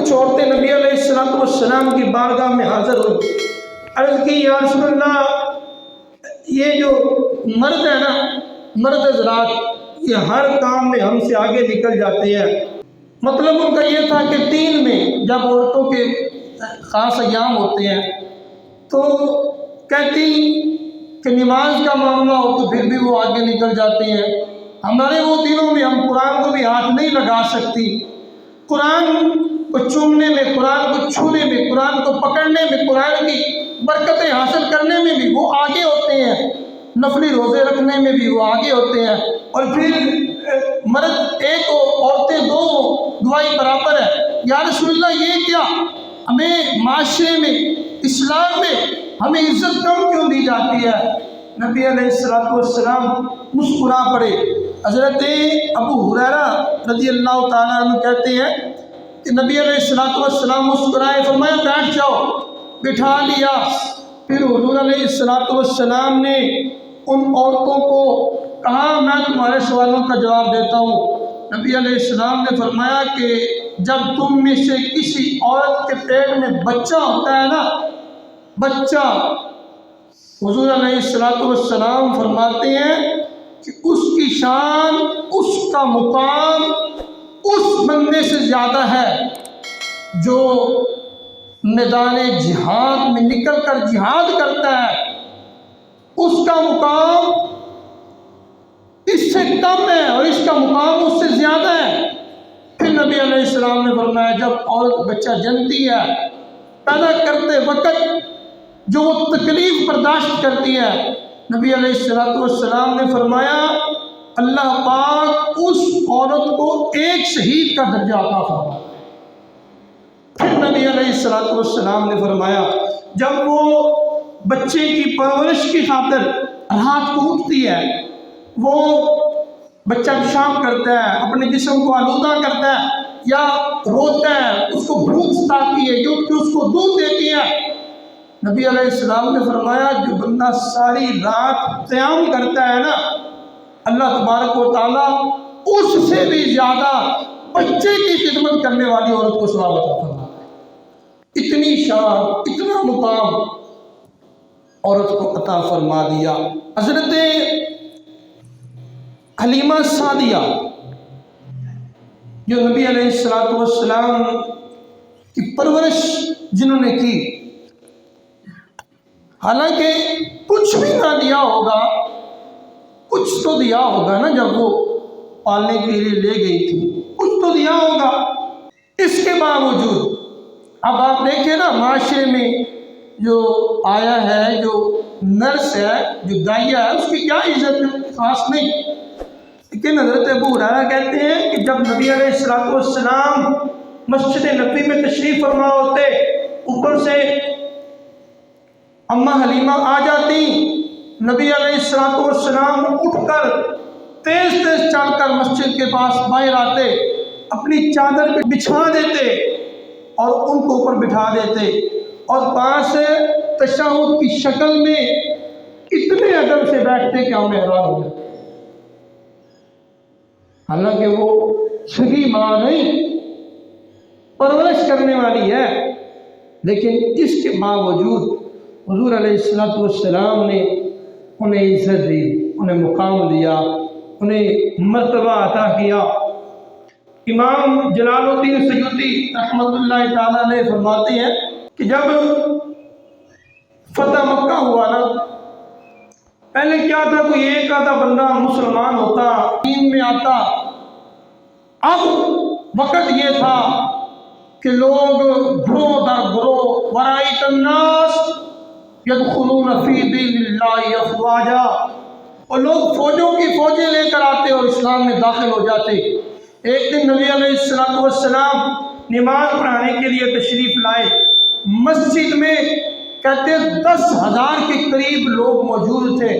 کچھ عورتیں نبی علیہ السلام کی بارگاہ میں حاضر ہوئی، عرض کی یا رسول اللہ یہ جو مرد ہے نا، مرد حضرات یہ ہر کام میں ہم سے آگے نکل جاتے ہیں۔ مطلب ان کا یہ تھا کہ دین میں جب عورتوں کے خاص ایام ہوتے ہیں تو کہتی کہ نماز کا معاملہ ہو تو پھر بھی وہ آگے نکل جاتے ہیں، ہمارے وہ دنوں میں ہم قرآن کو بھی ہاتھ نہیں لگا سکتی، قرآن کو چومنے میں، قرآن کو چھونے میں، قرآن کو پکڑنے میں، قرآن کی برکتیں حاصل کرنے میں بھی وہ آگے ہوتے ہیں، نفلی روزے رکھنے میں بھی وہ آگے ہوتے ہیں، اور پھر مرد ایک ہو عورتیں دو ہو دعائی برابر ہے۔ یا رسول اللہ یہ کیا، ہمیں معاشرے میں، اسلام میں ہمیں عزت کم کیوں دی جاتی ہے؟ نبی علیہ السلام مسکرا پڑے۔ حضرت ابو حریرہ رضی اللہ تعالیٰ عنہ کہتے ہیں کہ نبی علیہ السلام مسکرائے، فرمایا بیٹھ جاؤ، بٹھا لیا۔ پھر حضور علیہ السلام نے ان عورتوں کو کہا میں تمہارے سوالوں کا جواب دیتا ہوں۔ نبی علیہ السلام نے فرمایا کہ جب تم میں سے کسی عورت کے پیٹ میں بچہ ہوتا ہے نا، بچہ، حضور علیہ السلام فرماتے ہیں کہ اس کی شان، اس کا مقام اس بندے سے زیادہ ہے جو میدان جہاد میں نکل کر جہاد کرتا ہے، اس کا مقام اس سے کم ہے اور اس کا مقام اس سے زیادہ ہے۔ پھر نبی علیہ السلام نے فرمایا جب عورت بچہ جنتی ہے، پیدا کرتے وقت جو وہ تکلیف برداشت کرتی ہے، نبی علیہ السلام نے فرمایا اللہ پاک اس عورت کو ایک شہید کا درجہ عطا فرماتا ہے۔ پھر نبی علیہ السلام نے فرمایا جب وہ بچے کی پرورش کی خاطر رات کو اٹھتی ہے، وہ بچہ پیشاب کرتا ہے، اپنے جسم کو آلودہ کرتا ہے یا روتا ہے، اس کو بھوک ستاتی ہے، جو کہ اس کو دودھ دیتی ہے، نبی علیہ السلام نے فرمایا جو بندہ ساری رات قیام کرتا ہے نا، اللہ تبارک و تعالیٰ اس سے بھی زیادہ بچے کی خدمت کرنے والی عورت کو ثواب عطا فرماتا ہے۔ اتنی شان، اتنا مقام عورت کو عطا فرما دیا۔ حضرت حلیمہ سعدیہ جو نبی علیہ السلام کی پرورش جنہوں نے کی، حالانکہ کچھ بھی نہ دیا ہوگا، کچھ تو دیا ہوگا نا، جب وہ پالنے کے لیے لے گئی تھی کچھ تو دیا ہوگا، اس کے باوجود اب آپ دیکھیں نا معاشرے میں جو آیا ہے، جو نرس ہے، جو دائیا ہے، اس کی کیا عزت خاص نہیں۔ لیکن حضرت ابو ہریرہ کہتے ہیں کہ جب نبی علیہ السلام مسجد نبوی میں تشریف فرما ہوتے، اوپر سے اماں حلیمہ آ جاتی، نبی علیہ السلام اٹھ کر تیز تیز چل کر مسجد کے پاس باہر آتے، اپنی چادر پہ بچھا دیتے اور ان کو اوپر بٹھا دیتے، اور پاس تشہد کی شکل میں اتنے ادب سے بیٹھتے کہ ہمیں حیران ہو جاتے۔ حالانکہ وہ سگی ماں نہیں، پرورش کرنے والی ہے، لیکن اس کے باوجود حضور علیہ السلام نے انہیں عزت دی، انہیں مقام دیا، انہیں مرتبہ عطا کیا۔ امام جلال الدین سیوطی رحمۃ اللہ تعالیٰ علیہ فرماتے ہیں کہ جب فتح مکہ ہوا نا، پہلے کیا تھا، کوئی ایک آدھا بندہ مسلمان ہوتا، دین میں آتا، اب وقت یہ تھا کہ لوگ گروہ در گروہ ورائت الناس یدخلون فی دین اللہ افواجا، اور لوگ فوجوں کی فوجیں لے کر آتے اور اسلام میں داخل ہو جاتے۔ ایک دن نبی علیہ السلام نماز پڑھانے کے لیے تشریف لائے، مسجد میں کہتے 10,000 کے قریب لوگ موجود تھے۔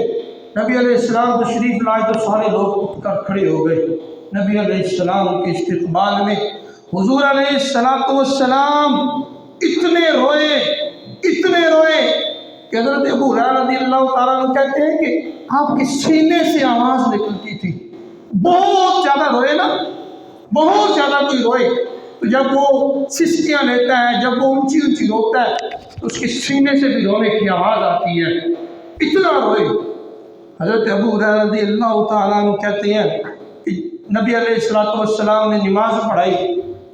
نبی علیہ السلام تشریف لائے تو سارے لوگ اٹھ کر کھڑے ہو گئے نبی علیہ السلام کے استقبال میں۔ حضور علیہ السلام اتنے روئے کہ حضرت ابو ہریرہ رضی اللہ تعالیٰ عنہ کہتے ہیں کہ آپ کے سینے سے آواز نکلتی تھی، بہت زیادہ روئے نا، بہت زیادہ کوئی روئے۔ تو جب وہ سسکیاں لیتا ہے، جب وہ اونچی اونچی روتا ہے تو اس کے سینے سے بھی رونے کی آواز آتی ہے، اتنا روئے۔ حضرت ابو ہریرہ رضی اللہ تعالیٰ عنہ کہتے ہیں کہ نبی علیہ السلام نے نماز پڑھائی،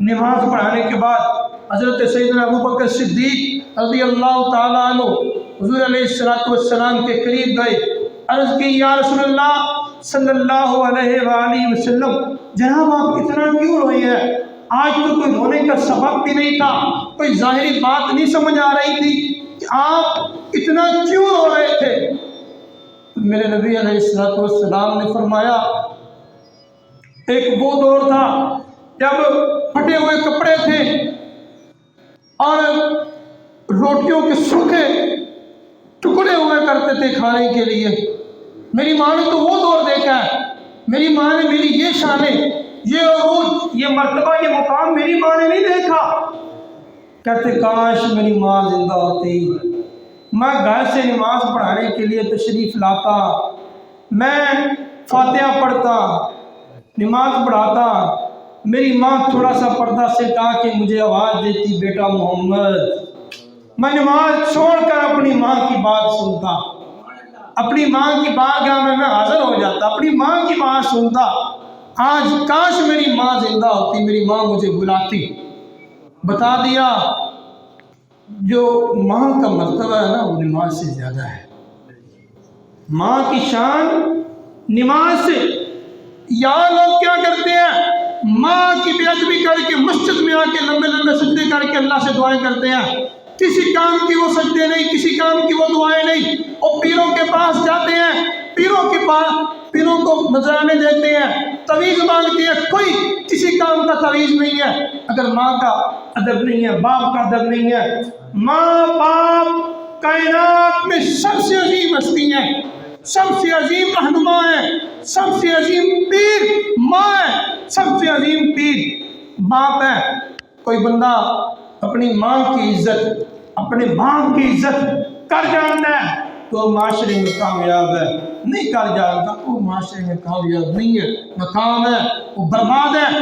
نماز پڑھانے کے بعد حضرت سیدنا ابوبکر صدیق رضی اللہ تعالیٰ عنہ حضور علیہ السلام کے قریب گئے، عرض کی یا رسول اللہ صلی اللہ علیہ وآلہ وسلم، جناب آپ اتنا کیوں روئے ہیں؟ آج تو کوئی رونے کا سبب بھی نہیں تھا، کوئی ظاہری بات نہیں سمجھ آ رہی تھی کہ آپ اتنا کیوں رو رہے تھے؟ میرے نبی علیہ السلام نے فرمایا، ایک وہ دور تھا جب پھٹے ہوئے کپڑے تھے اور روٹیوں کے سوکھے ٹکڑے ہوئے کرتے تھے کھانے کے لیے۔ میری ماں نے تو وہ دور دیکھا ہے، میری ماں نے میری یہ شانیں، یہ عروج، یہ مرتبہ، یہ مقام میری ماں نے نہیں دیکھا۔ کہتے کاش میری ماں زندہ ہوتی، میں گھر سے نماز پڑھانے کے لیے تشریف لاتا، میں فاتحہ پڑھتا، نماز پڑھاتا، میری ماں تھوڑا سا پردہ سے ہٹا کے مجھے آواز دیتی، بیٹا محمد، میں نماز چھوڑ کر اپنی ماں کی بات سنتا، اپنی ماں کی بارگاہ میں حاضر ہو جاتا، اپنی ماں کی بات سنتا۔ آج کاش میری ماں زندہ ہوتی، میری ماں مجھے بلاتی۔ بتا دیا جو ماں کا مرتبہ ہے نا وہ نماز سے زیادہ ہے، ماں کی شان نماز سے۔ یہاں لوگ کیا کرتے ہیں؟ ماں کی بے ادبی کر کے مسجد میں آ کے لمبے لمبے سجدے کر کے اللہ سے دعائیں کرتے ہیں، کسی کام کی وہ سجدے نہیں، کسی کام کی وہ دعائیں نہیں۔ وہ پیروں کے پاس جاتے ہیں، پیروں کو نذرانے دیتے ہیں، تعویذ مانگتے ہیں، کوئی کسی کام کا تعویذ نہیں ہے۔ اگر ماں کا ادب نہیں ہے، باپ کا ادب نہیں ہے، ماں باپ کائنات میں سب سے عظیم ہستی ہیں، سب سے عظیم رہنما ہے، سب سے عظیم پیر ماں ہے، سب سے عظیم پیر باپ ہے۔ کوئی بندہ اپنی ماں کی عزت، اپنے باپ کی عزت کر جانتا ہے تو معاشرے میں کامیاب ہے، نہیں کر جانتا وہ معاشرے میں کامیاب نہیں ہے، ناکام ہے، وہ برباد ہے۔